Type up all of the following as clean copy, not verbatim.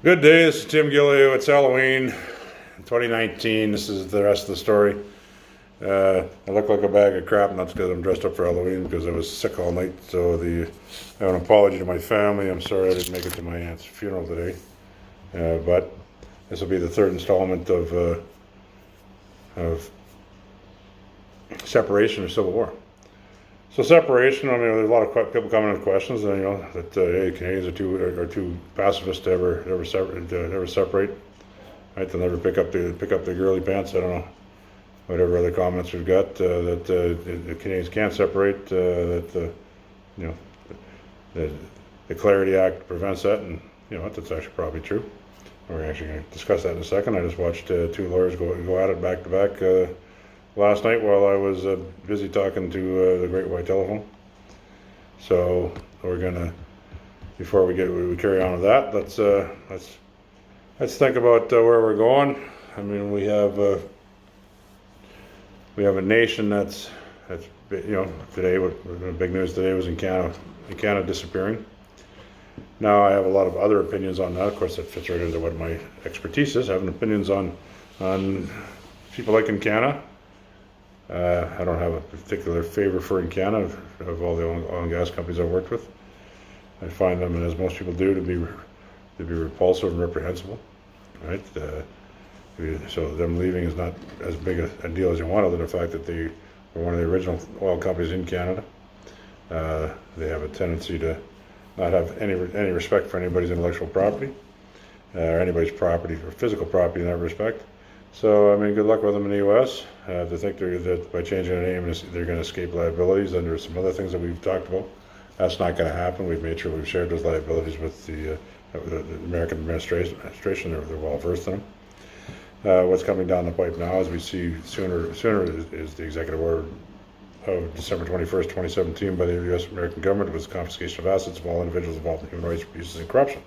Good day, this is Tim Gillio. It's Halloween 2019. This is the rest of the story. I look like a bag of crap, and that's because I'm dressed up for Halloween because I was sick all night. So I have an apology to my family. I'm sorry I didn't make it to my aunt's funeral today. But this will be the third installment of separation or civil war. So separation, I mean, there's a lot of people coming with questions, and that hey, Canadians are too pacifist to ever separate. Right? They'll never pick up the girly pants. I don't know, whatever other comments we've got that the Canadians can't separate. The Clarity Act prevents that, and that's actually probably true. We're actually going to discuss that in a second. I just watched two lawyers go at it back to back. Last night while I was busy talking to the Great White Telephone. So we're gonna, before we carry on with that, let's think about where we're going. I mean, we have a nation that's today, what big news today was in Canada disappearing. Now I have a lot of other opinions on that. Of course, that fits right into what my expertise is. Having opinions on people like in Canada. I don't have a particular favor for in Canada of all the oil and gas companies I've worked with. I find them, as most people do, to be repulsive and reprehensible. Right? So them leaving is not as big a deal as you want, other than the fact that they were one of the original oil companies in Canada. They have a tendency to not have any respect for anybody's intellectual property or anybody's property or physical property in that respect. So, I mean, good luck with them in the U.S. To think that by changing their name, they're going to escape liabilities, and there's some other things that we've talked about. That's not going to happen. We've made sure we've shared those liabilities with the American administration. They're well versed in them. What's coming down the pipe now, as we see sooner is the executive order of December 21st, 2017 by the U.S. American government was confiscation of assets of all individuals involved in human rights abuses and corruption.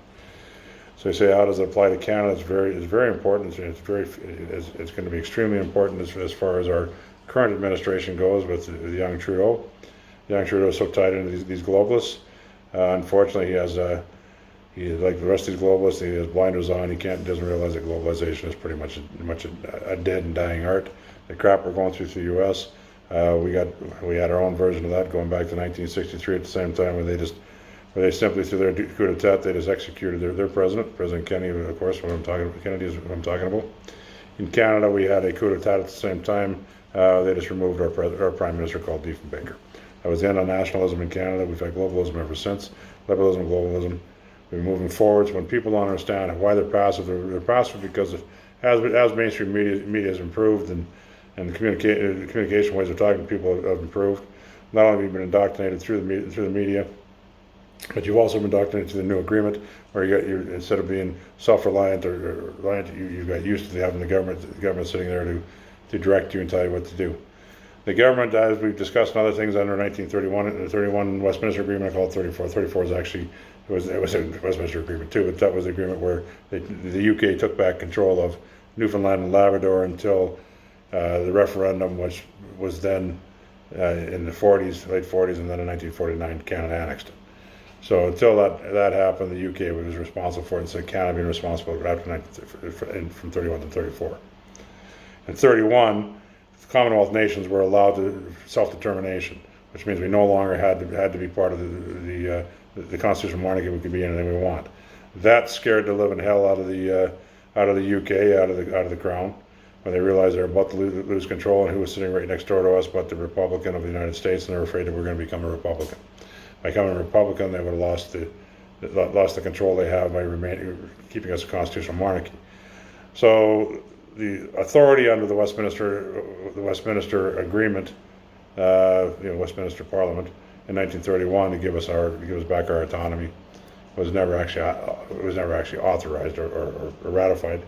So you say, how does it apply to Canada? It's very important. It's going to be extremely important as far as our current administration goes with the young Trudeau. Young Trudeau is so tied into these globalists. Unfortunately, he like the rest of these globalists, he has blinders on. He doesn't realize that globalization is pretty much a dead and dying art. The crap we're going through the U.S. We had our own version of that going back to 1963 at the same time where they simply, through their coup d'etat, they just executed their president, President Kennedy, of course, Kennedy is what I'm talking about. In Canada, we had a coup d'etat at the same time. They just removed our prime minister called Defector. That was the end of nationalism in Canada. We've had globalism ever since. Liberalism, globalism. We're moving forwards. When people don't understand why they're passive because as mainstream media has improved and the communication ways of talking to people have improved. Not only have you been indoctrinated through the media, but you've also been indoctrinated to the new agreement, where you instead of being self-reliant or reliant, you got used to having the government sitting there to direct you and tell you what to do. The government, as we've discussed in other things under 1931, the 31 Westminster Agreement, I call it 34. 34 is actually it was a Westminster Agreement too, but that was the agreement where the UK took back control of Newfoundland and Labrador until the referendum, which was then in the 40s, late 40s, and then in 1949, Canada annexed it. So until that happened, the UK was responsible for it, and so Canada being responsible from 31 to 34. In 31, the Commonwealth nations were allowed self-determination, which means we no longer had to be part of the constitutional monarchy. We could be anything we want. That scared the living hell out of the UK, out of the Crown, when they realized they were about to lose control, and who was sitting right next door to us but the Republican of the United States, and they were afraid that we were going to become a Republican. By becoming a Republican, they would have lost the control they have by keeping us a constitutional monarchy. So the authority under the Westminster Agreement, Westminster Parliament in 1931 to give us back our autonomy was never actually authorized or ratified.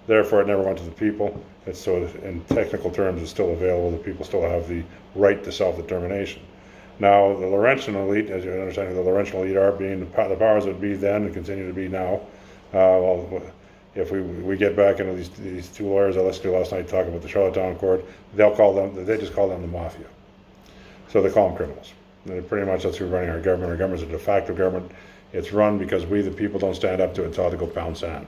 Therefore, it never went to the people. So in technical terms, it's still available. The people still have the right to self-determination. Now, the Laurentian elite, as you understand, the Laurentian elite are being the powers that be then and continue to be now. If we get back into these two lawyers I listened to last night talk about the Charlottetown Court, they just call them the mafia. So they call them criminals. And pretty much that's who's running our government. Our government is a de facto government It's run because we, the people, don't stand up to it and tell it to go pound sand.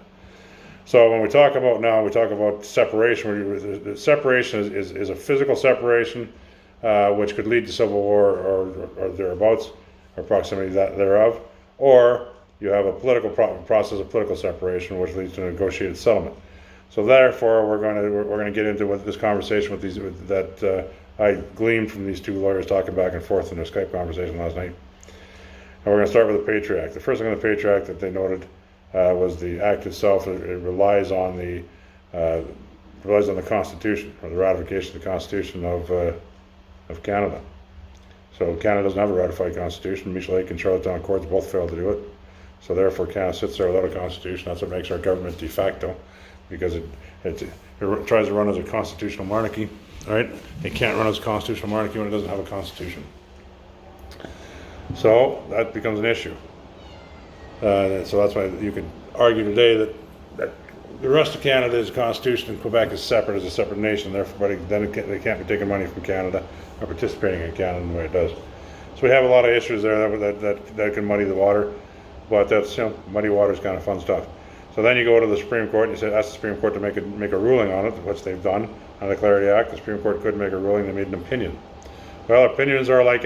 So when we talk about separation. The separation is a physical separation, which could lead to civil war or thereabouts, or proximity thereof, or you have a political process of political separation, which leads to a negotiated settlement. So therefore, we're going to get into this conversation that I gleaned from these two lawyers talking back and forth in their Skype conversation last night. And we're going to start with the Patriot Act. The first thing on the Patriot Act that they noted was the act itself. It relies on the Constitution, or the ratification of the Constitution of Canada. So Canada doesn't have a ratified Constitution. Michel Lake and Charlottetown courts both failed to do it. So therefore, Canada sits there without a Constitution. That's what makes our government de facto, because it tries to run as a constitutional monarchy. Right? It can't run as a constitutional monarchy when it doesn't have a Constitution. So that becomes an issue. So that's why you could argue today that the rest of Canada is a constitution and Quebec is separate as a separate nation. Therefore, then they can't be taking money from Canada or participating in Canada in the way it does. So we have a lot of issues there that can muddy the water, but that's, muddy water is kind of fun stuff. So then you go to the Supreme Court and you say ask the Supreme Court to make a ruling on it, which they've done on the Clarity Act. The Supreme Court couldn't make a ruling; they made an opinion. Well, opinions are like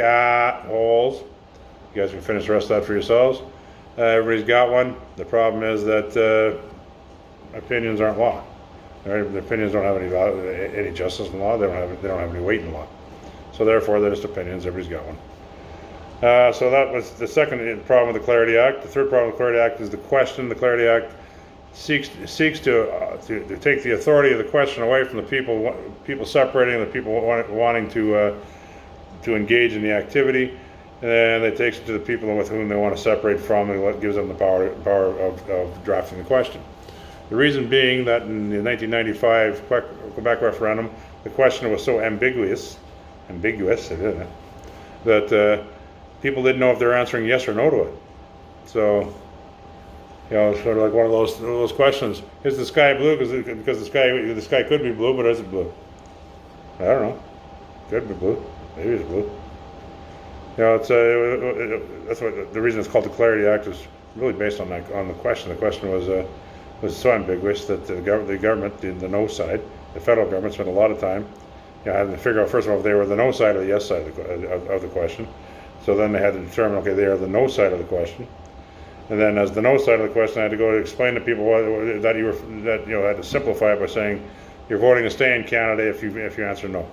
holes. You guys can finish the rest of that for yourselves. Everybody's got one. The problem is that opinions aren't law. Right? The opinions don't have any justice in law. They don't have any weight in law. So therefore, they're just opinions. Everybody's got one. So that was the second problem with the Clarity Act. The third problem with the Clarity Act is the question. The Clarity Act seeks to take the authority of the question away from the people separating the people wanting to engage in the activity. And it takes it to the people with whom they want to separate from, and what gives them the power of drafting the question. The reason being that in the 1995 Quebec referendum, the question was so ambiguous, isn't it, that people didn't know if they were answering yes or no to it. So, sort of like one of those questions: is the sky blue? Because the sky could be blue, but is it blue? I don't know. Could be blue. Maybe it's blue. That's what the reason it's called the Clarity Act is really based on the question. The question was so ambiguous that the government, the no side, the federal government, spent a lot of time, having to figure out first of all if they were the no side or the yes side of the question. So then they had to determine, okay, they are the no side of the question, and then as the no side of the question, I had to go to explain to people that had to simplify it by saying you're voting to stay in Canada if you answer no.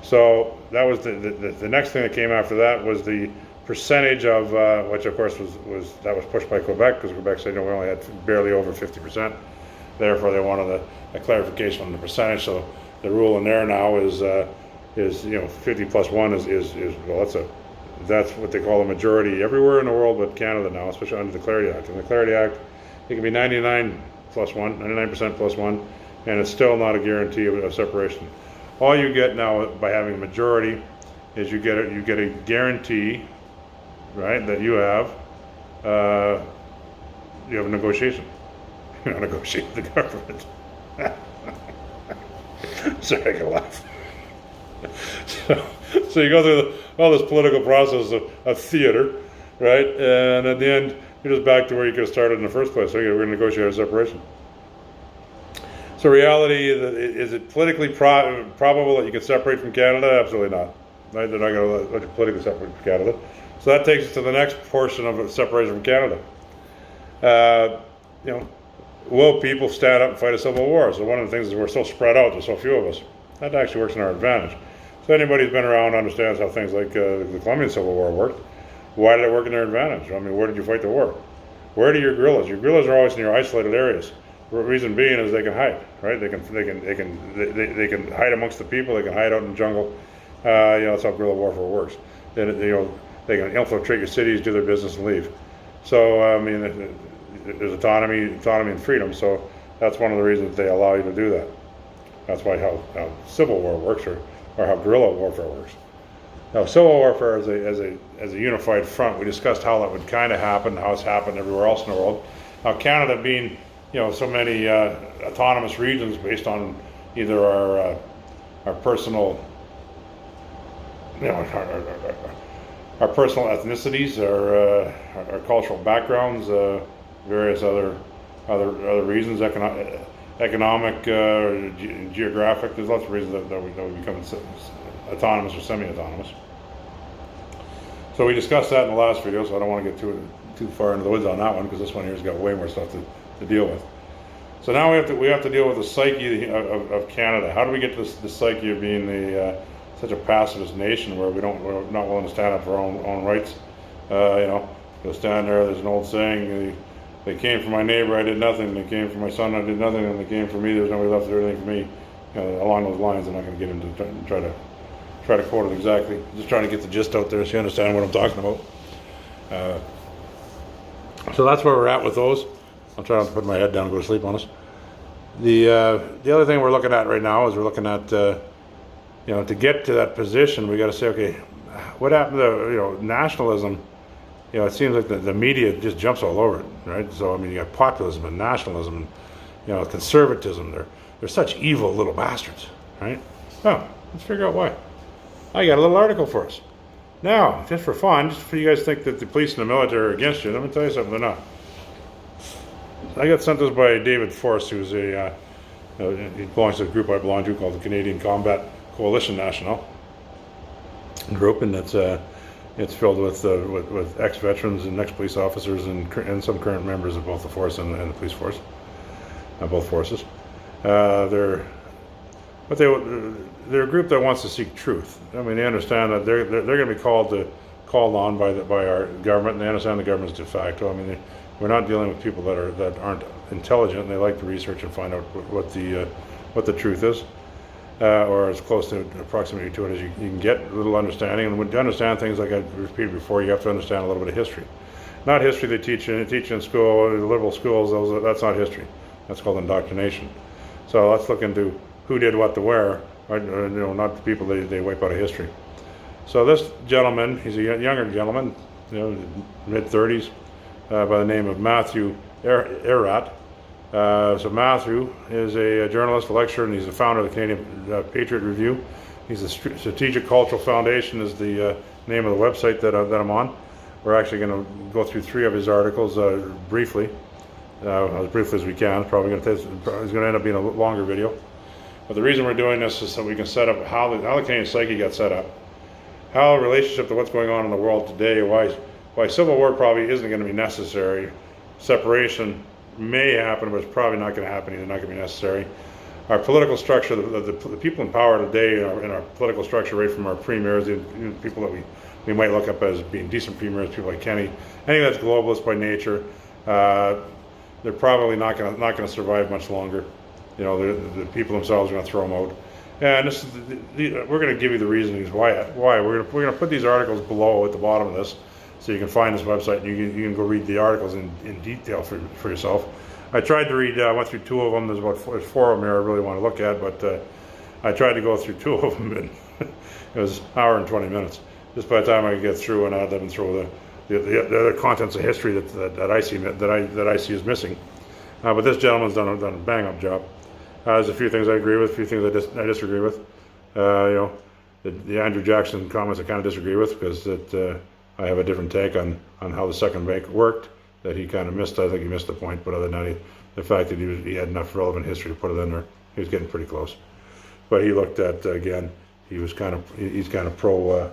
So that was the next thing that came after that was the percentage of which of course was pushed by Quebec, because Quebec said we only had barely over 50%. Therefore, they wanted a clarification on the percentage. So the rule in there now is 50 plus 1 is well, that's what they call a majority everywhere in the world but Canada now, especially under the Clarity Act. In the Clarity Act, it can be 99% plus 1, and it's still not a guarantee of separation. All you get now by having a majority is you get a guarantee, right, that you have a negotiation. You're not negotiating with the government. Sorry, I can laugh. So you go through all this political process of theater, right, and at the end you're just back to where you could have started in the first place. So we're going to negotiate a separation. So reality, is it politically probable that you can separate from Canada? Absolutely not. Right? They're not going to let you politically separate from Canada. So that takes us to the next portion of separation from Canada. Will people stand up and fight a civil war? So one of the things is we're so spread out, there's so few of us. That actually works in our advantage. So anybody who's been around understands how things like the Colombian Civil War worked. Why did it work in their advantage? I mean, where did you fight the war? Where do your guerrillas? Your guerrillas are always in your isolated areas. The reason being is they can hide, right? They can hide amongst the people. They can hide out in the jungle. That's how guerrilla warfare works. Then they can infiltrate your cities, do their business, and leave. So there's autonomy and freedom. So that's one of the reasons they allow you to do that. That's why how civil war works, or how guerrilla warfare works. Now, civil warfare as a unified front. We discussed how that would kind of happen, how it's happened everywhere else in the world. Now, Canada being so many autonomous regions based on either our personal, our personal ethnicities, our cultural backgrounds, various other reasons, economic, geographic. There's lots of reasons that we become autonomous or semi-autonomous. So we discussed that in the last video, so I don't want to get too far into the woods on that one, because this one here's got way more stuff to deal with. So now we have to deal with the psyche of Canada. How do we get to the psyche of being such a pacifist nation where we're not willing to stand up for our own rights? You'll stand there. There's an old saying: "They came for my neighbor, I did nothing. They came for my son, I did nothing. And they came for me, there's nobody left to do anything for me." Along those lines, I'm not going to get into try to quote it exactly. Just trying to get the gist out there so you understand what I'm talking about. So that's where we're at with those. I'm trying to put my head down and go to sleep on us. The other thing we're looking at right now is we're looking at to get to that position, we got to say, okay, what happened to nationalism? It seems like the media just jumps all over it, right? So I mean, you got populism and nationalism and conservatism. They're such evil little bastards, right? Well, let's figure out why. I got a little article for us. Now, just for fun, just for you guys to think that the police and the military are against you, let me tell you something, they're not. I got sent this by David Force, who's he belongs to a group I belong to called the Canadian Combat Coalition National group, and it's filled with ex-veterans and ex-police officers and some current members of both the force and the police force, both forces. They're a group that wants to seek truth. I mean, they understand that they're going to be called on by our government, and they understand the government's de facto. I mean, we're not dealing with people that aren't intelligent, and they like to research and find out what the truth is, or as close to approximately to it as you can get, a little understanding. And to understand things, like I repeated before, you have to understand a little bit of history. Not history they teach in school, the liberal schools. That's not history. That's called indoctrination. So let's look into who did what to where, right? Not the people they wipe out of history. So this gentleman, he's a younger gentleman, mid-30s, by the name of Matthew Erat. So Matthew is a journalist, a lecturer, and he's the founder of the Canadian Patriot Review. He's the Strategic Cultural Foundation is the name of the website that I'm on. We're actually going to go through 3 of his articles briefly, as briefly as we can. It's going to end up being a longer video. But the reason we're doing this is so we can set up how the Canadian psyche got set up, how a relationship to what's going on in the world today, why civil war probably isn't going to be necessary. Separation may happen, but it's probably not going to happen either, not going to be necessary. Our political structure, the people in power today in our political structure, right from our premiers, the people that we might look up as being decent premiers, people like Kenny, anything that's globalist by nature, they're probably not going to survive much longer. The people themselves are going to throw them out. And we're going to give you the reasons why. We're going to put these articles below at the bottom of this, so you can find this website and you can go read the articles in detail for yourself. I tried to read. I went through 2 of them. There's 4 of them here I really want to look at, but I tried to go through 2 of them, and it was an hour and 20 minutes. Just by the time I could get through, and I'd even throw the other contents of history that I see is missing. But this gentleman's done a bang-up job. There's a few things I agree with, a few things I disagree with. The Andrew Jackson comments I kind of disagree with, because I have a different take on how the second bank worked that he kind of missed. I think he missed the point, but other than that, the fact that he had enough relevant history to put it in there, he was getting pretty close. But he looked at, again, he's kind of pro.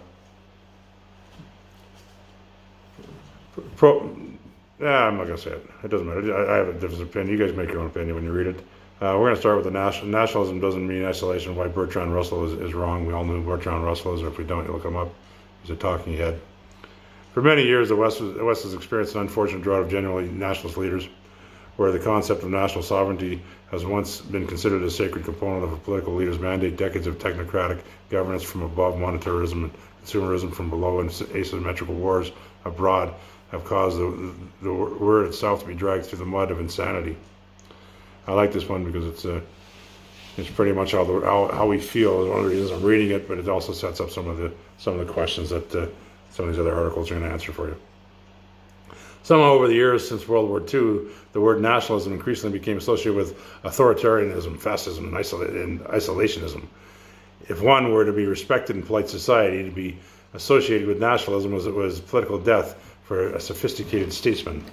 I'm not going to say it. It doesn't matter. I have a different opinion. You guys make your own opinion when you read it. We're going to start with the nationalism doesn't mean isolation. Why Bertrand Russell is wrong. We all knew who Bertrand Russell is, or if we don't, you look him up. He's a talking head. For many years, the West has experienced an unfortunate drought of genuinely nationalist leaders, where the concept of national sovereignty has once been considered a sacred component of a political leader's mandate. Decades of technocratic governance from above, monetarism and consumerism from below, and asymmetrical wars abroad have caused the word itself to be dragged through the mud of insanity. I like this one because it's pretty much how we feel. Is one of the reasons I'm reading it, but it also sets up some of the questions that some of these other articles are going to answer for you. Somehow over the years since World War II, the word nationalism increasingly became associated with authoritarianism, fascism, and isolationism. If one were to be respected in polite society, to be associated with nationalism was political death for a sophisticated statesman.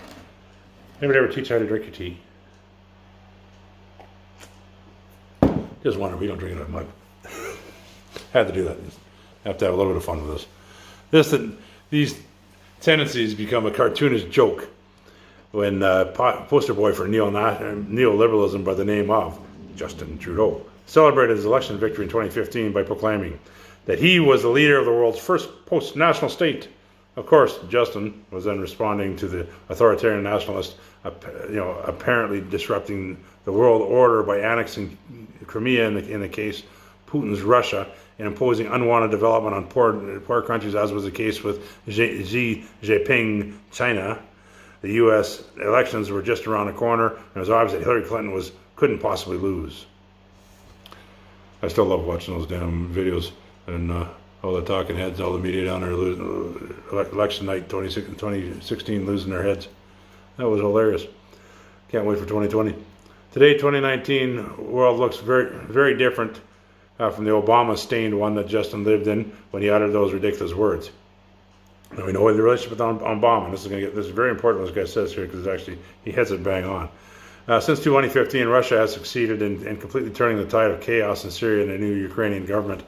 Anybody ever teach how to drink your tea? Just wonder, we don't drink it out of mug. Had to do that. Have to have a little bit of fun with this. These tendencies become a cartoonish joke when poster boy for neoliberalism by the name of Justin Trudeau celebrated his election victory in 2015 by proclaiming that he was the leader of the world's first post-national state. Of course, Justin was then responding to the authoritarian nationalist, apparently disrupting the world order by annexing Crimea in the case Putin's Russia, and imposing unwanted development on poor countries, as was the case with Xi Jinping, China. The U.S. elections were just around the corner, and it was obvious that Hillary Clinton couldn't possibly lose. I still love watching those damn videos and all the talking heads, all the media down there election night 2016 losing their heads. That was hilarious. Can't wait for 2020. Today, 2019, world looks very, very different from the Obama-stained one that Justin lived in when he uttered those ridiculous words. And we know the relationship with Obama, and this is very important what this guy says here, because actually he hits it bang on. Since 2015, Russia has succeeded in completely turning the tide of chaos in Syria, and the new Ukrainian government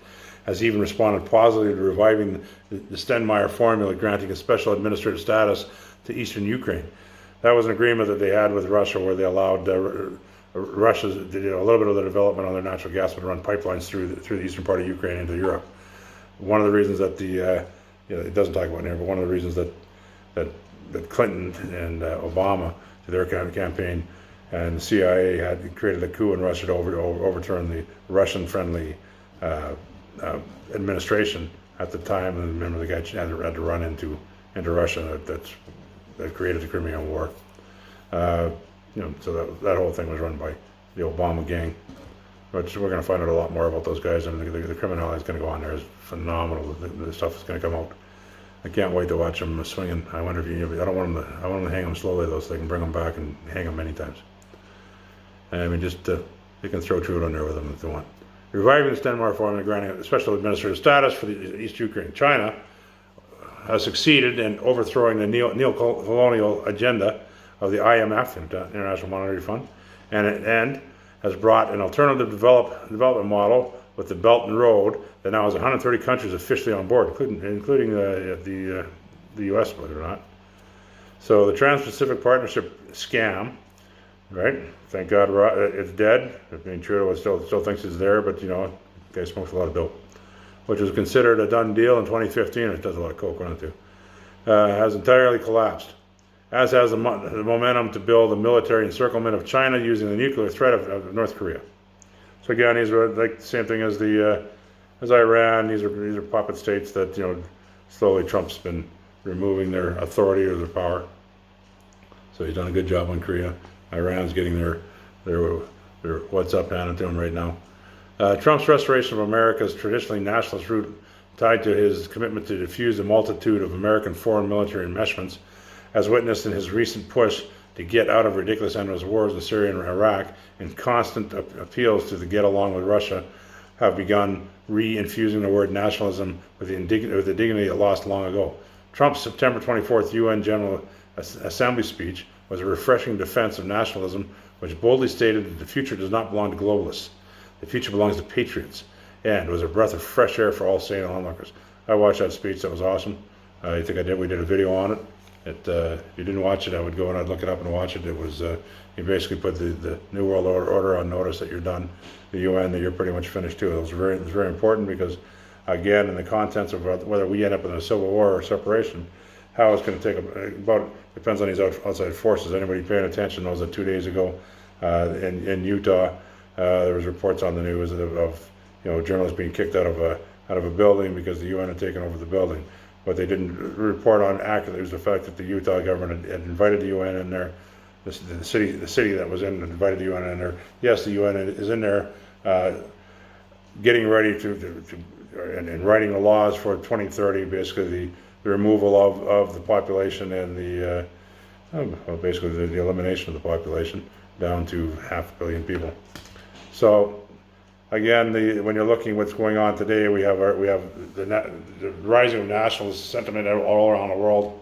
has even responded positively to reviving the Steinmeier formula, granting a special administrative status to eastern Ukraine. That was an agreement that they had with Russia, where they allowed Russia to do a little bit of the development on their natural gas, but run pipelines through the eastern part of Ukraine into Europe. One of the reasons that it doesn't talk about it here, but one of the reasons that Clinton and Obama, to their campaign, and the CIA had created a coup in Russia to overturn the Russian-friendly administration at the time. And remember, the guy had to run into Russia that created the Crimean War. So that whole thing was run by the Obama gang. But we're going to find out a lot more about those guys, and the criminality is going to go on there is phenomenal. The stuff is going to come out. I can't wait to watch them swinging. I wonder if I want them to hang them slowly though, so they can bring them back and hang them many times. I mean, just they can throw Trudeau on there with them if they want. Reviving the Steinmeier formula, granting a special administrative status for the East Ukraine. China has succeeded in overthrowing the neo-colonial agenda of the IMF, International Monetary Fund, and has brought an alternative development model with the Belt and Road that now has 130 countries officially on board, including the U.S., believe it or not. So the Trans-Pacific Partnership scam, right? Thank God it's dead. I mean, Trudeau still thinks it's there, but the guy smokes a lot of dope, which was considered a done deal in 2015. It does a lot of coke on it too. Has entirely collapsed, as has the momentum to build a military encirclement of China using the nuclear threat of North Korea. So again, these are like the same thing as as Iran. These are puppet states that slowly Trump's been removing their authority or their power. So he's done a good job on Korea. Iran's getting their what's up handed to him right now. Trump's restoration of America's traditionally nationalist route, tied to his commitment to defuse a multitude of American foreign military enmeshments, as witnessed in his recent push to get out of ridiculous endless wars in Syria and Iraq, and constant appeals to get along with Russia, have begun re-infusing the word nationalism with the dignity it lost long ago. Trump's September 24th UN General Assembly speech was a refreshing defense of nationalism, which boldly stated that the future does not belong to globalists. The future belongs to patriots, and was a breath of fresh air for all sane onlookers. I watched that speech. That was awesome. I think we did a video on it. If you didn't watch it, I would go and I'd look it up and watch it. It was he basically put the New World Order on notice that you're done, the UN, that you're pretty much finished too. It was very important because, again, in the contents of whether we end up in a civil war or separation, how it's going to take about, depends on these outside forces. Anybody paying attention knows that 2 days ago in Utah, there was reports on the news of journalists being kicked out of a building because the UN had taken over the building. What they didn't report on accurately was the fact that the Utah government had invited the UN in there. The city that was in invited the UN in there. Yes, the UN is in there, getting ready and writing the laws for 2030. Basically, the removal of the population and basically the elimination of the population down to 500 million people. So again, when you're looking what's going on today, we have the rising of nationalist sentiment all around the world.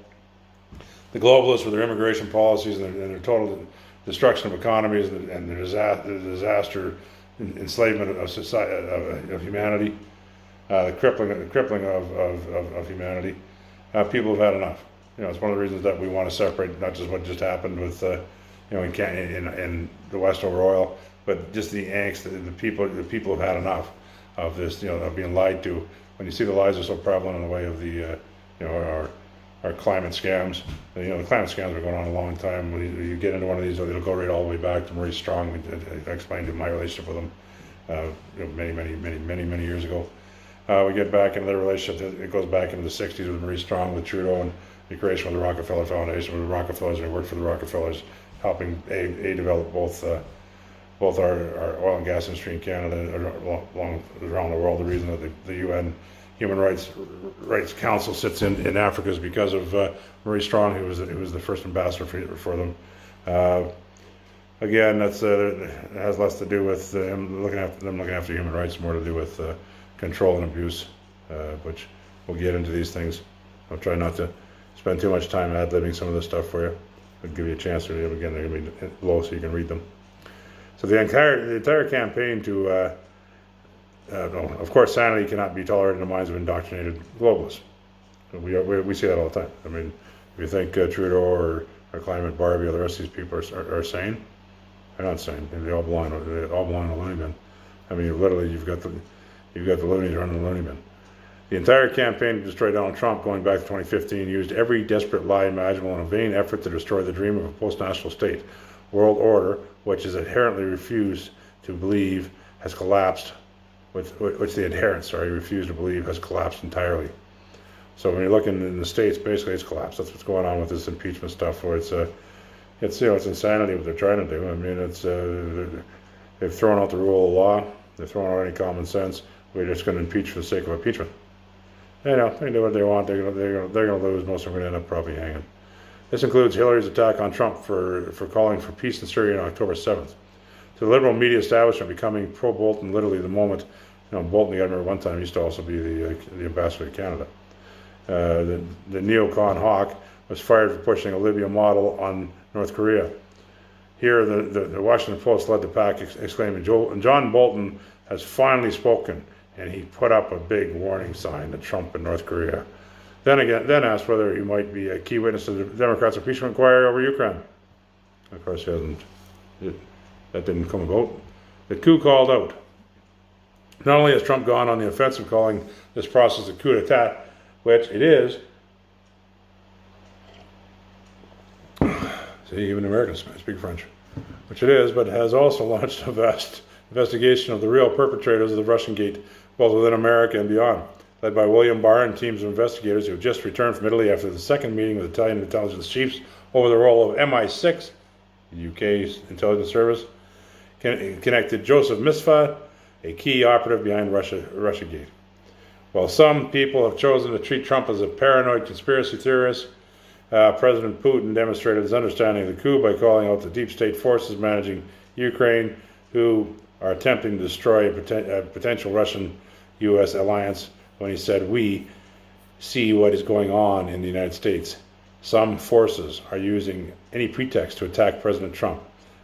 The globalists with their immigration policies and their total destruction of economies and the disaster, enslavement of society, of humanity, the crippling of humanity. People have had enough. It's one of the reasons that we want to separate not just what just happened with in the West over oil, but just the angst. The people have had enough of this. Of being lied to. When you see the lies are so prevalent in the way of the our climate scams. The climate scams have been going on a long time. When you get into one of these, it'll go right all the way back to Maurice Strong. I explained my relationship with him many years ago. We get back into the relationship. It goes back into the 60s with Maurice Strong, with Trudeau, and the creation of the Rockefeller Foundation with the Rockefellers. And I worked for the Rockefellers, helping develop both our oil and gas industry in Canada around the world. The reason that the UN Human Rights Council sits in Africa is because of Maurice Strong, who was the first ambassador for them. Again, it has less to do with them looking after human rights, more to do with control and abuse, which we'll get into these things. I'll try not to spend too much time ad-libbing some of this stuff for you. I'll give you a chance to read them. Again, they're going to be below so you can read them. So the entire campaign to no, of course, sanity cannot be tolerated in the minds of indoctrinated globalists. We see that all the time. I mean, if you think Trudeau or Climate Barbie or the rest of these people are sane, they're not sane. They all belong in the loony bin. I mean, literally, you've got the loonies running the loony bin. The entire campaign to destroy Donald Trump, going back to 2015, used every desperate lie imaginable in a vain effort to destroy the dream of a post-national state world order, which is inherently refused to believe has collapsed. Which the adherents, refuse to believe has collapsed entirely. So when you're looking in the States, basically it's collapsed. That's what's going on with this impeachment stuff, where it's insanity what they're trying to do. I mean, they've thrown out the rule of law, they've thrown out any common sense. We're just going to impeach for the sake of impeachment. They do what they want. They're going to lose. Most of them are going to end up probably hanging. This includes Hillary's attack on Trump for calling for peace in Syria on October 7th. To the liberal media establishment becoming pro-Bolton literally the moment, Bolton, you got to remember one time he used to also be the ambassador to Canada. The neocon hawk was fired for pushing a Libya model on North Korea. Here, the Washington Post led the pack, exclaiming, John Bolton has finally spoken, and he put up a big warning sign to Trump and North Korea. Then asked whether he might be a key witness to the Democrats' impeachment inquiry over Ukraine. Of course, he hasn't. That didn't come about. The coup called out. Not only has Trump gone on the offensive, calling this process a coup d'etat, which it is. See, even Americans speak French. Which it is, but has also launched a vast investigation of the real perpetrators of the Russian Gate, both within America and beyond, led by William Barr and teams of investigators who have just returned from Italy after the second meeting with Italian intelligence chiefs over the role of MI6, the UK's intelligence service, connected Joseph Misfa, a key operative behind Russiagate. While some people have chosen to treat Trump as a paranoid conspiracy theorist, President Putin demonstrated his understanding of the coup by calling out the deep state forces managing Ukraine, who are attempting to destroy a potential Russian-U.S. alliance, when he said, "We see what is going on in the United States. Some forces are using any pretext to attack President Trump.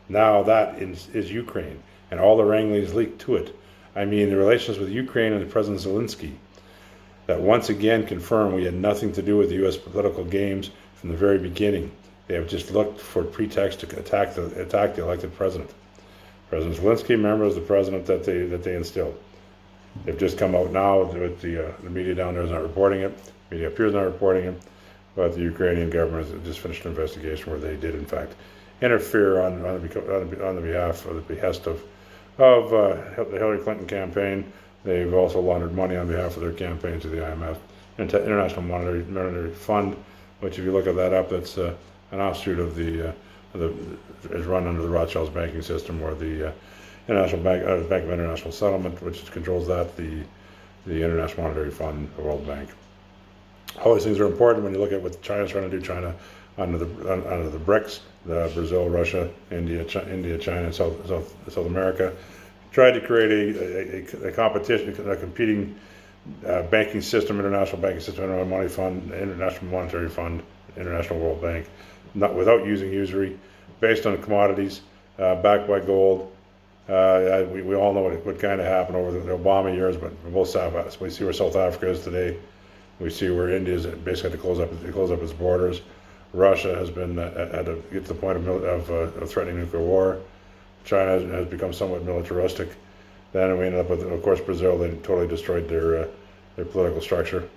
Now that is Ukraine, and all the wranglings leaked to it. I mean, the relations with Ukraine and President Zelensky, that once again confirm we had nothing to do with the U.S. political games from the very beginning. They have just looked for pretext to attack the elected president. President Zelensky, remember, is the president that they instilled. They've just come out now with the media down there is not reporting it. Media up here is not reporting it. But the Ukrainian government has just finished an investigation where they did, in fact, interfere on the behalf of the behest of the Hillary Clinton campaign. They've also laundered money on behalf of their campaign to the IMF, International Monetary Fund, which, if you look at that up, that's an offshoot of is run under the Rothschilds banking system, or the International Bank of International Settlement, which controls that, the International Monetary Fund, the World Bank. All these things are important when you look at what China's trying to do. China under the BRICS, Brazil, Russia, India, China, and South America, tried to create a competition, a competing banking system, international banking system, international money fund, international monetary fund, international World Bank, not without using usury, based on commodities, backed by gold. We all know what kind of happened over the Obama years, but both we see where South Africa is today. We see where India is basically had to close up its borders. Russia has been had to get to the point of threatening nuclear war. China has become somewhat militaristic. Then we ended up with, of course, Brazil. They totally destroyed their political structure.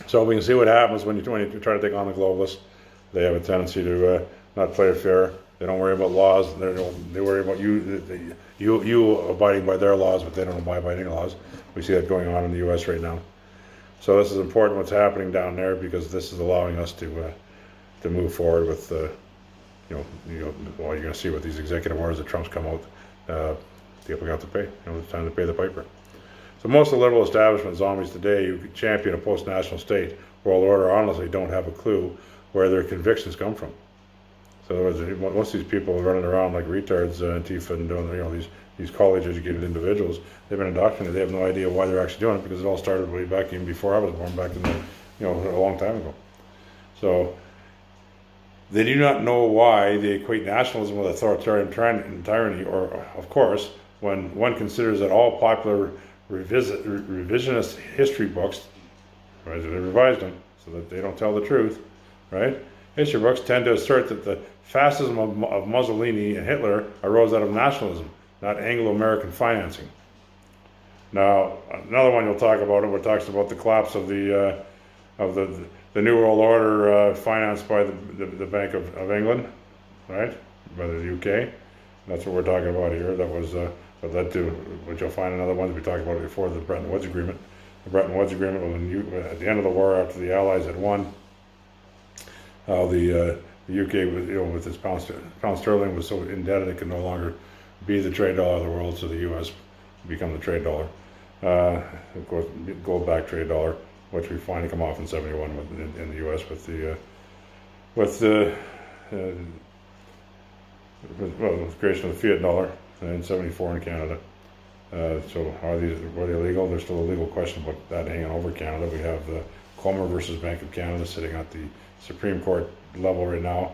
So we can see what happens when you try to take on the globalists. They have a tendency to not play fair. They don't worry about laws. They worry about you abiding by their laws, but they don't abide by any laws. We see that going on in the U.S. right now. So this is important what's happening down there, because this is allowing us to move forward with well, you're going to see with these executive orders that Trump's come out. People got to pay. It's time to pay the piper. So most of the liberal establishment zombies today who champion a post-national state world order honestly don't have a clue where their convictions come from. So in other words, most of these people running around like retards, Antifa, and doing these college-educated individuals, they've been indoctrinated. They have no idea why they're actually doing it, because it all started way back even before I was born, back in the a long time ago. So they do not know why they equate nationalism with authoritarian tyranny, or of course, when one considers that all popular revisionist history books, right, they revised them so that they don't tell the truth, right? History books tend to assert that the fascism of Mussolini and Hitler arose out of nationalism, not Anglo-American financing. Now, another one you'll talk about, where it talks about the collapse of the New World Order financed by the Bank of England, right, by the UK. That's what we're talking about here. That was what led to what you'll find in other ones we talked about before, the Bretton Woods Agreement. The Bretton Woods Agreement was at the end of the war, after the Allies had won. The UK, with its pound sterling, was so indebted it could no longer be the trade dollar of the world, so the U.S. become the trade dollar. Of course, gold-backed trade dollar, which we finally come off in '71 in the U.S. with the creation of the fiat dollar in '74 in Canada. So were they illegal? There's still a legal question about that hanging over Canada. We have the Comer versus Bank of Canada sitting at the Supreme Court level right now.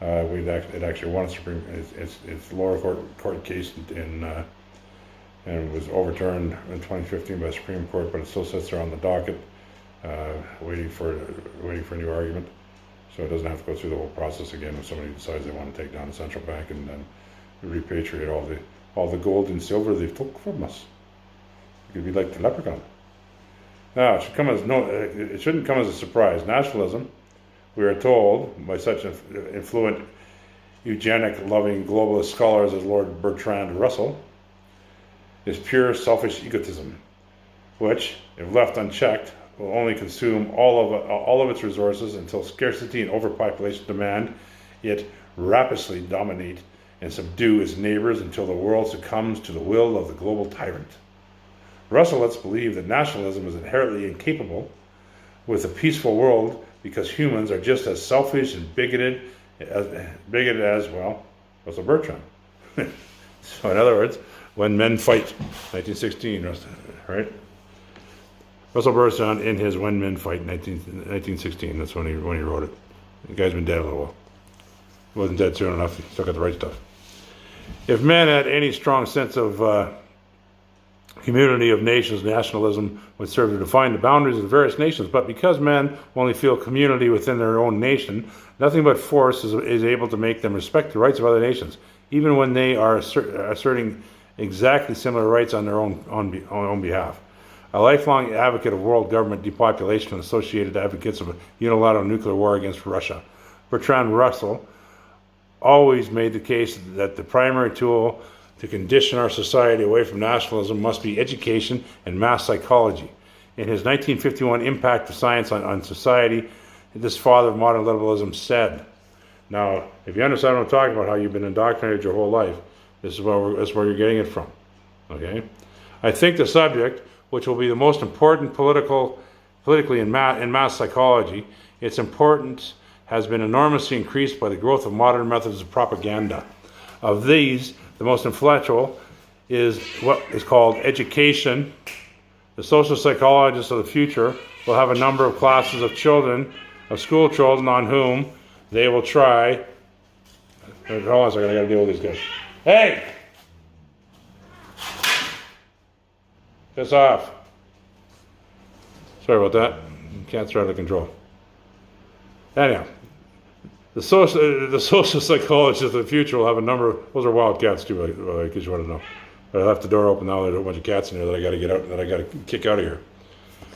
It actually won its lower court case and was overturned in 2015 by the Supreme Court, but it still sits there on the docket, waiting for a new argument. So it doesn't have to go through the whole process again if somebody decides they want to take down the central bank and then repatriate all the gold and silver they took from us. It could be like the leprechaun. Now, it shouldn't come as a surprise. Nationalism, we are told by such influent eugenic-loving globalist scholars as Lord Bertrand Russell, is pure selfish egotism, which, if left unchecked, will only consume all of its resources until scarcity and overpopulation demand it rapidly dominate and subdue its neighbors until the world succumbs to the will of the global tyrant. Russell lets believe that nationalism is inherently incapable with a peaceful world because humans are just as selfish and bigoted as Russell Bertrand. So in other words, when men fight, 1916, right? Russell Bertrand in his When Men Fight, 1916. That's when he wrote it. The guy's been dead a little while. He wasn't dead soon enough. He still got the right stuff. If men had any strong sense of community of nations, nationalism would serve to define the boundaries of the various nations. But because men only feel community within their own nation, nothing but force is able to make them respect the rights of other nations, even when they are asserting exactly similar rights on their own behalf. A lifelong advocate of world government depopulation and associated advocates of a unilateral nuclear war against Russia, Bertrand Russell always made the case that the primary tool to condition our society away from nationalism must be education and mass psychology. In his 1951 Impact of Science on Society, this father of modern liberalism said, now, if you understand what I'm talking about, how you've been indoctrinated your whole life, this is where you're getting it from, okay? I think the subject, which will be the most important politically in mass psychology, its importance has been enormously increased by the growth of modern methods of propaganda. Of these, the most influential is what is called education. The social psychologists of the future will have a number of classes of children, of school children, on whom they will try. Hold on a second, I gotta deal with these guys. Hey! Piss off. Sorry about that. Cats are out of control. Anyhow, the social psychologists of the future will have a number of, those are wild cats too, because you want to know. But I left the door open now, there's a bunch of cats in here that I got to get out, that I got to kick out of here.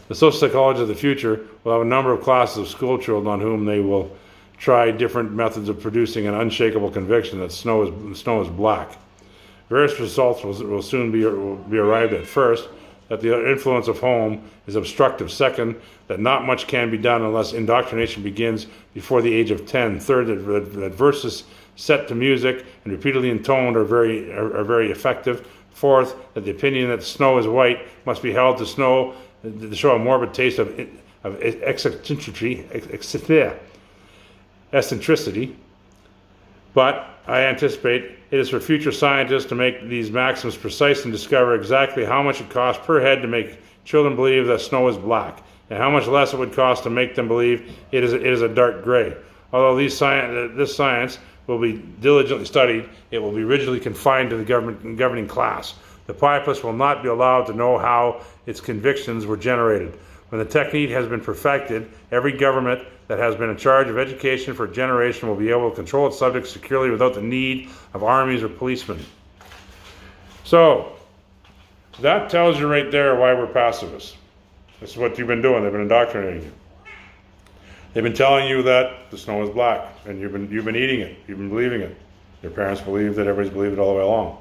The social psychologists of the future will have a number of classes of school children on whom they will try different methods of producing an unshakable conviction that snow is black. Various results will soon be arrived at. First, that the influence of home is obstructive. Second, that not much can be done unless indoctrination begins before the age of 10. Third, that verses set to music and repeatedly intoned are very effective. Fourth, that the opinion that the snow is white must be held to show a morbid taste of eccentricity. But I anticipate it is for future scientists to make these maxims precise and discover exactly how much it costs per head to make children believe that snow is black, and how much less it would cost to make them believe it is a dark gray. Although this science will be diligently studied, it will be rigidly confined to the governing class. The populace will not be allowed to know how its convictions were generated. When the technique has been perfected, every government that has been in charge of education for a generation will be able to control its subjects securely without the need of armies or policemen. So, that tells you right there why we're pacifists. This is what you've been doing. They've been indoctrinating you. They've been telling you that the snow is black, and you've been eating it. You've been believing it. Your parents believed it. Everybody's believed it all the way along.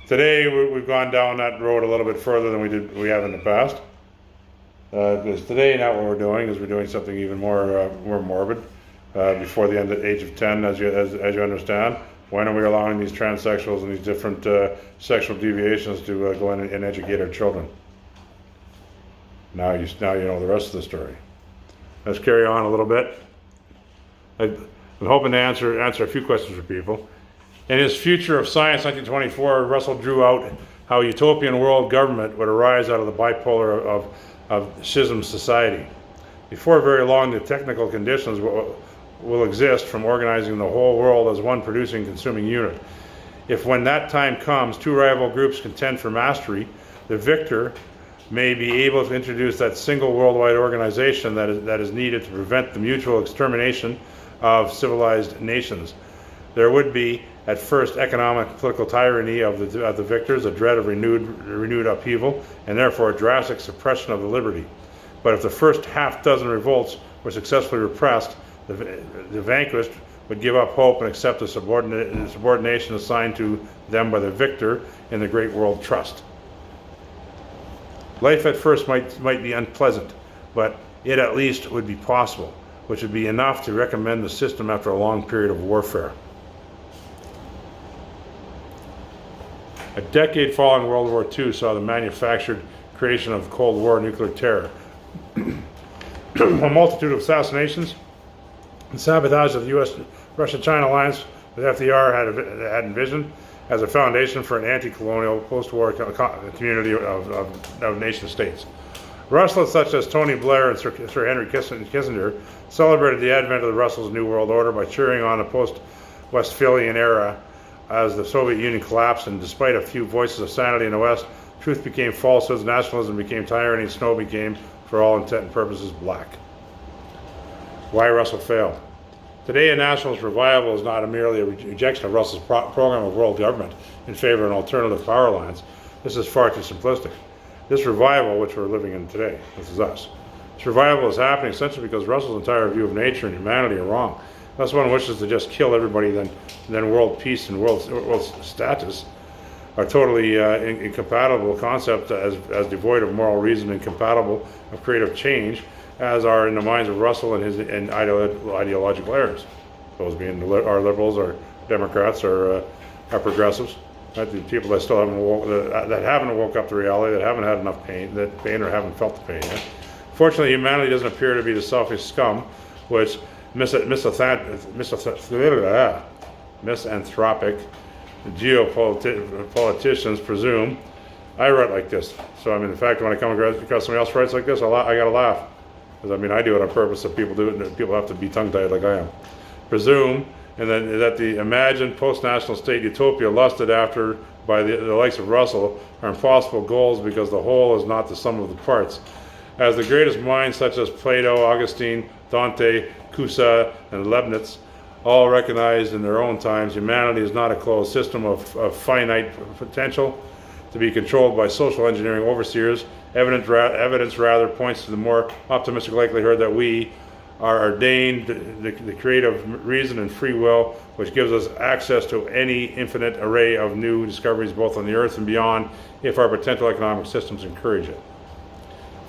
Today, we've gone down that road a little bit further than we have in the past. Because today, now what we're doing is we're doing something even more morbid. Before the age of 10, as you understand, when are we allowing these transsexuals and these different sexual deviations to go in and educate our children? Now you know the rest of the story. Let's carry on a little bit. I'm hoping to answer a few questions for people. In his Future of Science, 1924, Russell drew out how a utopian world government would arise out of the bipolar of schism society. Before very long, the technical conditions will exist from organizing the whole world as one producing consuming unit. If when that time comes, two rival groups contend for mastery, the victor may be able to introduce that single worldwide organization that is needed to prevent the mutual extermination of civilized nations. There would be, at first, economic and political tyranny of the victors, a dread of renewed upheaval, and therefore a drastic suppression of the liberty. But if the first half dozen revolts were successfully repressed, the vanquished would give up hope and accept the subordination assigned to them by the victor in the great world trust. Life at first might be unpleasant, but it at least would be possible, which would be enough to recommend the system after a long period of warfare. A decade following World War II saw the manufactured creation of Cold War nuclear terror. A multitude of assassinations and sabotage of the U.S. Russia-China alliance that FDR had envisioned as a foundation for an anti-colonial post-war community of nation states. Rustlers such as Tony Blair and Sir Henry Kissinger celebrated the advent of the Russell's New World Order by cheering on the post-Westphalian era as the Soviet Union collapsed, and despite a few voices of sanity in the West, truth became falsehoods, nationalism became tyranny, and snow became, for all intent and purposes, black. Why Russell failed. Today, a nationalist revival is not merely a rejection of Russell's program of world government in favor of an alternative power alliance. This is far too simplistic. This revival, which we're living in today, this is us. This revival is happening essentially because Russell's entire view of nature and humanity are wrong. Unless one wishes to just kill everybody, then world peace and world status are totally incompatible concepts as devoid of moral reason and compatible of creative change as are in the minds of Russell and his ideological errors. Those being our liberals, our Democrats, our progressives, right? The people that still haven't woke up to reality, that haven't had enough pain or haven't felt the pain yet. Fortunately, humanity doesn't appear to be the selfish scum which misanthropic geopoliticians presume, I write like this. So I mean, in fact, when I come across somebody else writes like this, I gotta laugh, because I mean, I do it on purpose, so people do it, and people have to be tongue-tied like I am. Presume, and then that the imagined post-national state utopia lusted after by the likes of Russell are impossible goals, because the whole is not the sum of the parts. As the greatest minds such as Plato, Augustine, Dante, Cusa, and Leibniz all recognized in their own times, humanity is not a closed system of finite potential to be controlled by social engineering overseers. Evidence rather points to the more optimistic likelihood that we are ordained the creative reason and free will, which gives us access to any infinite array of new discoveries both on the earth and beyond, if our potential economic systems encourage it.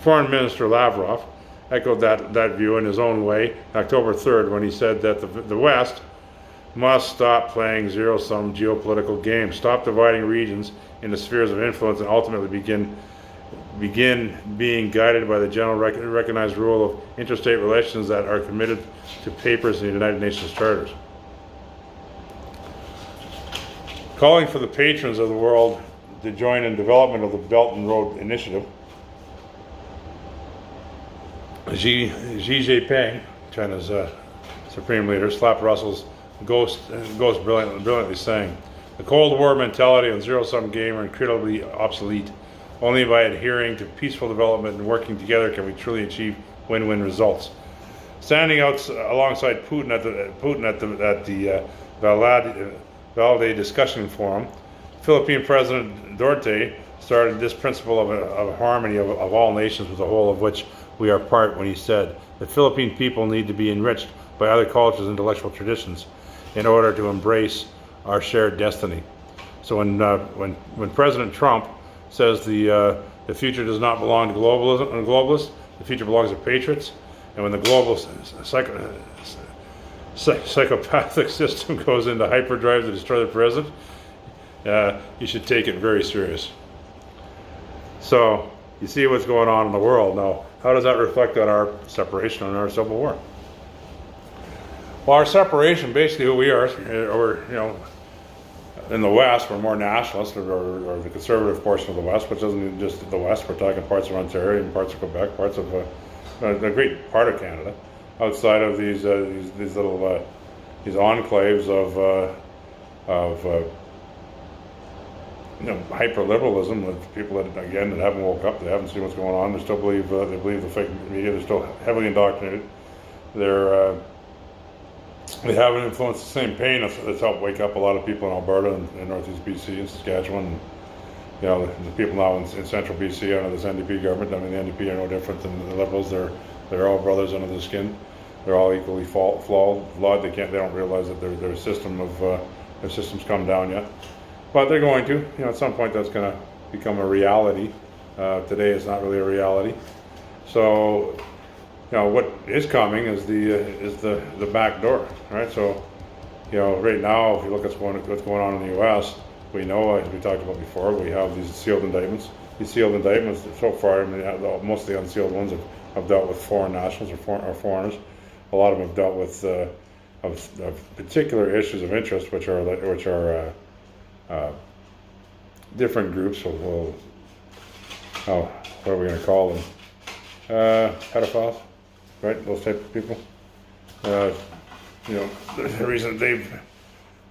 Foreign Minister Lavrov echoed that view in his own way October 3rd, when he said that the West must stop playing zero-sum geopolitical games, stop dividing regions into spheres of influence, and ultimately begin being guided by the general recognized rule of interstate relations that are committed to papers in the United Nations charters. Calling for the patrons of the world to join in development of the Belt and Road Initiative, Xi Jinping, China's supreme leader, slapped Russell's ghost brilliantly, saying, "The Cold War mentality and zero-sum game are incredibly obsolete. Only by adhering to peaceful development and working together can we truly achieve win-win results." Standing out alongside Putin at the Valde Discussion Forum, Philippine President Duterte started this principle of harmony of all nations, with the whole of which we are part, when he said, "The Philippine people need to be enriched by other cultures and intellectual traditions in order to embrace our shared destiny." So when President Trump says the future does not belong to globalists, the future belongs to patriots, and when the global psychopathic system goes into hyperdrive to destroy the present, you should take it very serious. So you see what's going on in the world now. How does that reflect on our separation and our civil war? Well, our separation, basically who we are, or in the West, we're more nationalist, or the conservative portion of the West, which isn't just the West. We're talking parts of Ontario and parts of Quebec, parts of a great part of Canada, outside of these little these enclaves of hyper-liberalism, with people that haven't woke up, they haven't seen what's going on, they still believe the fake media, they're still heavily indoctrinated. They haven't influenced the same pain that's helped wake up a lot of people in Alberta and Northeast BC and Saskatchewan. And, the people now in central BC under this NDP government. I mean, the NDP are no different than the Liberals. They're all brothers under the skin. They're all equally flawed. They don't realize that their system's come down yet. But they're going to. At some point that's going to become a reality. Today it's not really a reality. So, what is coming is the back door, right? So, right now, if you look at what's going on in the U.S., we know, as we talked about before, we have these sealed indictments. These sealed indictments, so far, most of the unsealed ones have dealt with foreign nationals or foreigners. A lot of them have dealt with of particular issues of interest, which are different groups. So what are we going to call them? Pedophiles, right? Those type of people. The reason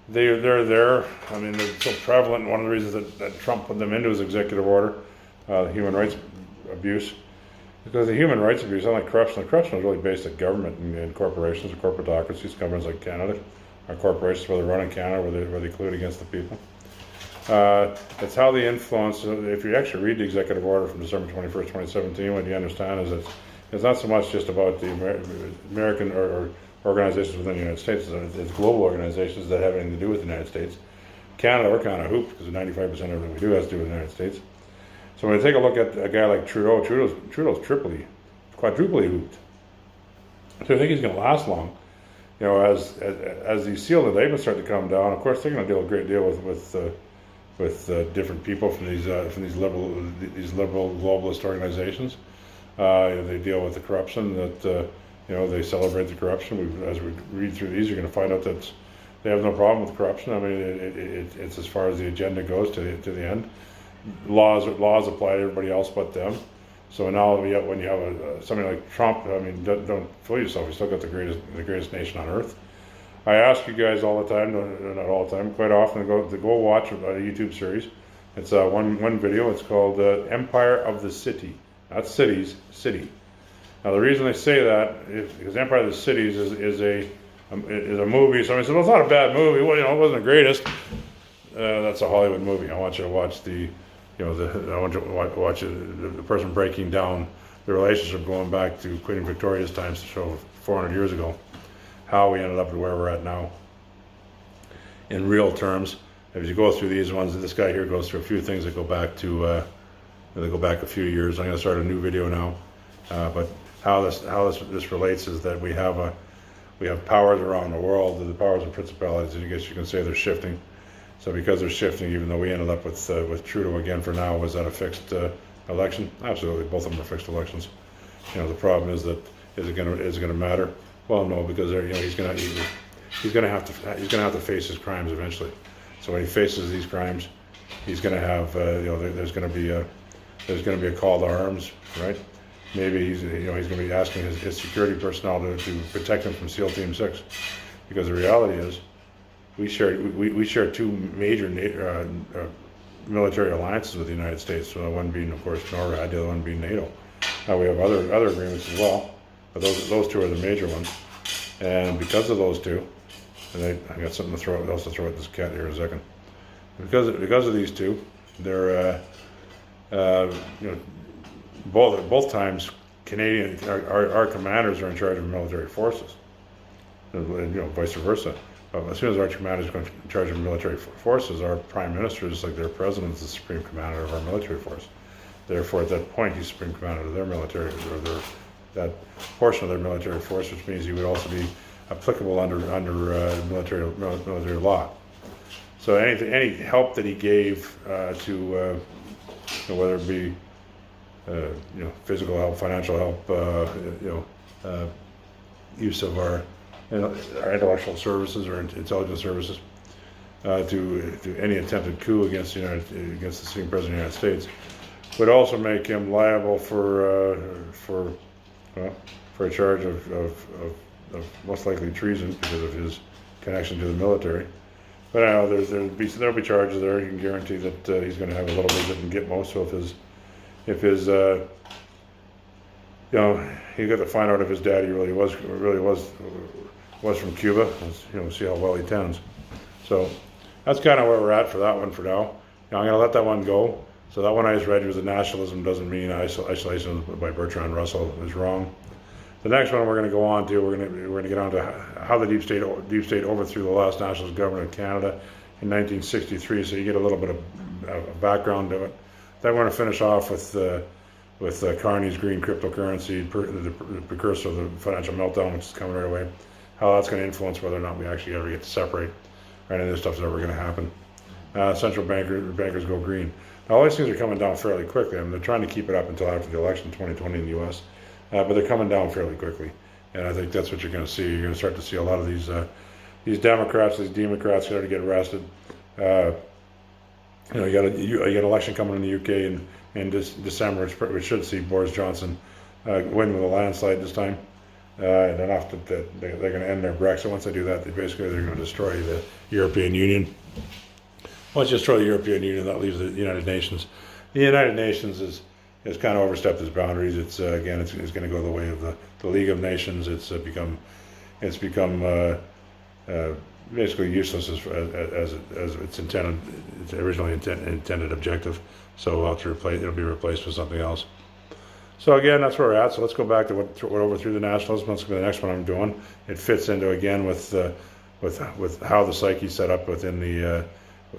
they're there. I mean, they're so prevalent. One of the reasons that Trump put them into his executive order, human rights abuse, because the human rights abuse, unlike corruption, the corruption is really based at government and corporations or corporatocracies. Governments like Canada, our corporations, where they run in Canada, where they collude against the people. It's how they influence. If you actually read the executive order from December 21st, 2017, what you understand is it's not so much just about the American or organizations within the United States. It's global organizations that have anything to do with the United States. Canada, we're kind of hooped because 95% of everything we do has to do with the United States. So when you take a look at a guy like Trudeau's quadruply hooped. So I think he's going to last long. As these sealed indictments start to come down, of course they're going to deal a great deal with different people from these liberal globalist organizations. They deal with the corruption that they celebrate the corruption. As we read through these, you're going to find out that They have no problem with corruption. I mean, it's as far as the agenda goes to the end. Laws apply to everybody else but them. So now when you have somebody like Trump, I mean, don't fool yourself. We still got the greatest nation on earth. I ask you guys all the time, not all the time, quite often, to go watch a YouTube series. It's one video. It's called Empire of the City. Not cities, city. Now the reason they say that is because Empire of the Cities is a movie. Somebody said, well, it's not a bad movie. Well, it wasn't the greatest. That's a Hollywood movie. I want you to watch I want you to watch the person breaking down the relationship going back to Queen Victoria's times, to show 400 years ago, how we ended up where we're at now. In real terms, as you go through these ones, this guy here goes through a few things that go back to a few years. I'm going to start a new video now, but how this relates is that we have powers around the world, the powers and principalities, and I guess you can say they're shifting. So because they're shifting, even though we ended up with Trudeau again for now, was that a fixed election? Absolutely, both of them are fixed elections. The problem is that is it going to matter? Well, no, because he's going to have to face his crimes eventually. So when he faces these crimes, he's going to have there's going to be a call to arms, right? Maybe he's going to be asking his security personnel to protect him from SEAL Team 6, because the reality is we share two major military alliances with the United States. So one being, of course, NORAD, the other one being NATO. Now we have other agreements as well, but those two are the major ones. And because of those two, and I got something else to throw at this cat here in a second. Because of these two, they're both times Canadian our commanders are in charge of military forces, vice versa. As soon as our commanders are in charge of military forces, our prime minister is like their president, is the supreme commander of our military force. Therefore, at that point, he's supreme commander of their military, or that portion of their military force, which means he would also be applicable under military law. So any help that he gave to whether it be physical help, financial help, use of our intellectual services or intelligence services to any attempted coup against the sitting president of the United States, would also make him liable for a charge of most likely treason because of his connection to the military. But I know there'll be charges there. You can guarantee that he's going to have a little bit in Gitmo. So if his he got to find out if his daddy really was from Cuba, see how well he tends. So that's kind of where we're at for that one for now. I'm going to let that one go. So that one I just read was the nationalism doesn't mean isolation by Bertrand Russell is wrong. The next one we're going to go on to, we're going to get on to how the deep state overthrew the last nationalist government of Canada in 1963. So you get a little bit of background to it. Then we're going to finish off with Carney's green cryptocurrency, the precursor of the financial meltdown, which is coming right away. How that's going to influence whether or not we actually ever get to separate, or any of this stuff's ever going to happen. Central bankers go green. Now all these things are coming down fairly quickly. I mean, they're trying to keep it up until after the election 2020 in the U.S., but they're coming down fairly quickly. And I think that's what you're going to see. You're going to start to see a lot of these Democrats, these Democrats start to get arrested. You got an election coming in the UK in December, which should see Boris Johnson win with a landslide this time. And enough that they're going to end their Brexit. Once they do that, they're going to destroy the European Union. Once you destroy the European Union, that leaves the United Nations. The United Nations has kind of overstepped its boundaries. It's going to go the way of the League of Nations. It's become basically useless as its intended, its originally intended objective. So it'll be replaced with something else. So again, that's where we're at. So let's go back to what overthrew the nationalism. That's going to be the next one I'm doing. It fits into again with how the psyche set up within the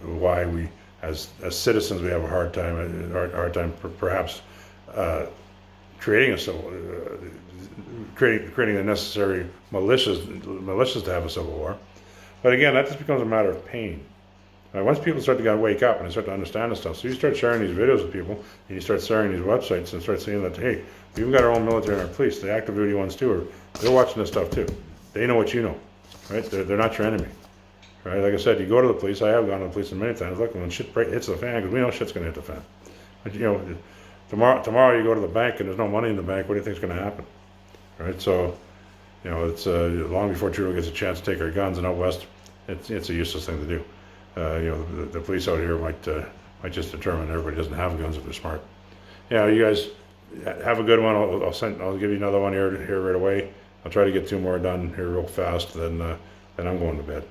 why we as citizens we have a hard time perhaps creating the necessary militias to have a civil war. But again, that just becomes a matter of pain. Once people start to wake up and they start to understand this stuff, so you start sharing these videos with people, and you start sharing these websites and start saying that, hey, we've got our own military and our police, the active duty ones too, they're watching this stuff too. They know what you know, right? They're not your enemy, right? Like I said, you go to the police. I have gone to the police many times. Look, when shit hits the fan, because we know shit's going to hit the fan. But, you know, tomorrow you go to the bank and there's no money in the bank. What do you think's going to happen, right? So, you know, it's long before Trudeau gets a chance to take our guns, and out west, it's a useless thing to do. You know, the police out here might just determine everybody doesn't have guns if they're smart. Yeah, you guys have a good one. I'll give you another one here right away. I'll try to get 2 more done here real fast. Then I'm going to bed.